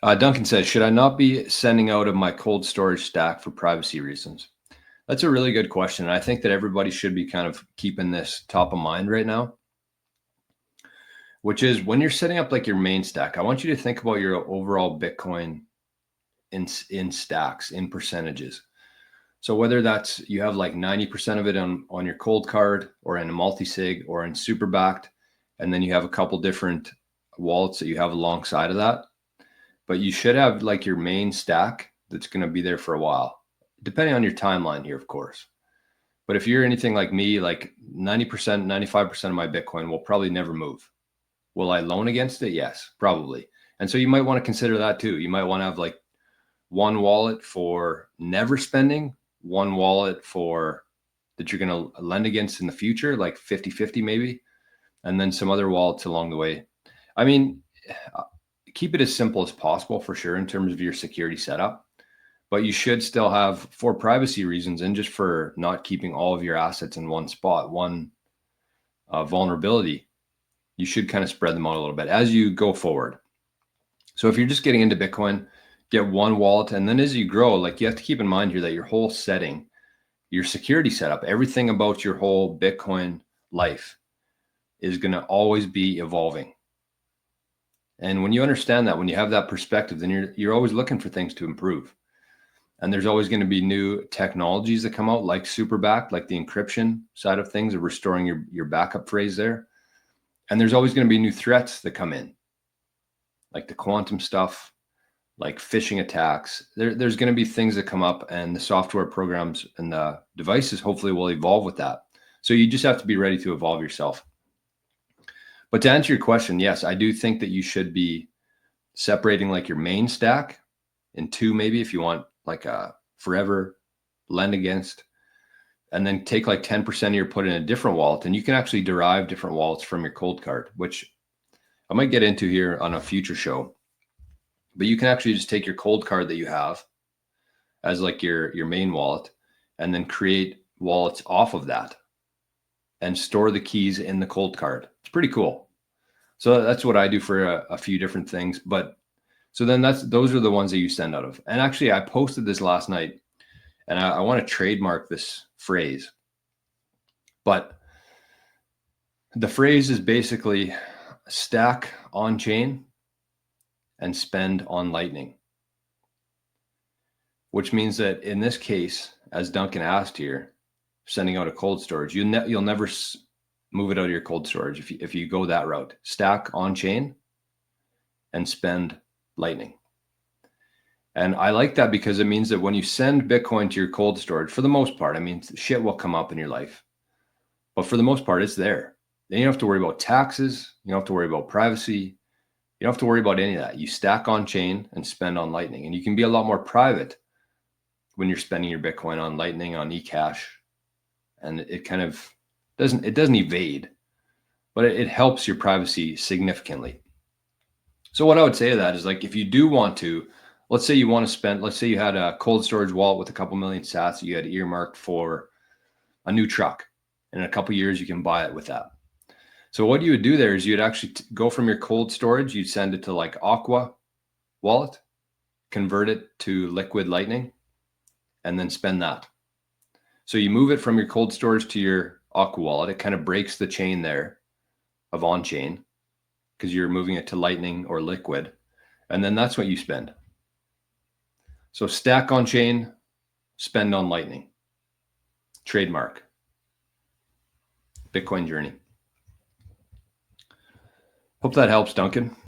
Duncan says, should I not be sending out of my cold storage stack for privacy reasons? That's a really good question. I think that everybody should be kind of keeping this top of mind right now, which is when you're setting up like your main stack, I want you to think about your overall Bitcoin in stacks, in percentages. So whether that's you have like 90% of it on your cold card or in a multi-sig or in super backed, and then you have a couple different wallets that you have alongside of that. But you should have like your main stack that's going to be there for a while, depending on your timeline here, of course. But if you're anything like me, like 90%, 95% of my Bitcoin will probably never move. Will I loan against it? Yes, probably. And so you might want to consider that too. You might want to have like one wallet for never spending, one wallet for that you're going to lend against in the future, like 50-50 maybe, and then some other wallets along the way. I mean, keep it as simple as possible for sure in terms of your security setup, but you should still have, for privacy reasons and just for not keeping all of your assets in one spot, one vulnerability, you should kind of spread them out a little bit as you go forward. So if you're just getting into Bitcoin, get one wallet. And then as you grow, like you have to keep in mind here that your whole setting, your security setup, everything about your whole Bitcoin life is going to always be evolving. And when you understand that, when you have that perspective, then you're always looking for things to improve. And there's always going to be new technologies that come out, like Superback, like the encryption side of things, of restoring your backup phrase there. And there's always going to be new threats that come in, like the quantum stuff, like phishing attacks. There's going to be things that come up, and the software programs and the devices hopefully will evolve with that. So you just have to be ready to evolve yourself. But to answer your question, yes, I do think that you should be separating like your main stack in two, maybe if you want like a forever lend against, and then take like 10% of your put in a different wallet. And you can actually derive different wallets from your cold card, which I might get into here on a future show. But you can actually just take your cold card that you have as like your main wallet, and then create wallets off of that and store the keys in the cold card. It's pretty cool. So that's what I do for a few different things. But so then those are the ones that you send out of. And actually, I posted this last night, and I want to trademark this phrase. But the phrase is basically stack on chain and spend on Lightning, which means that in this case, as Duncan asked here, sending out a cold storage, you'll never move it out of your cold storage if you go that route. Stack on chain and spend Lightning. And I like that because it means that when you send Bitcoin to your cold storage, for the most part, I mean, shit will come up in your life, but for the most part, it's there. Then you don't have to worry about taxes. You don't have to worry about privacy. You don't have to worry about any of that. You stack on chain and spend on Lightning, and you can be a lot more private when you're spending your Bitcoin on Lightning, on eCash, and it kind of doesn't evade, but it helps your privacy significantly. So what I would say to that is, like, if you do want to, let's say you want to spend, let's say you had a cold storage wallet with a couple million sats that you had earmarked for a new truck, and in a couple years you can buy it with that. So what you would do there is you'd actually go from your cold storage, you'd send it to like Aqua wallet, convert it to liquid Lightning, and then spend that. So you move it from your cold storage to your Aqua wallet. It kind of breaks the chain there of on chain because you're moving it to Lightning or liquid. And then that's what you spend. So stack on chain, spend on Lightning. Trademark. Bitcoin journey. Hope that helps, Duncan.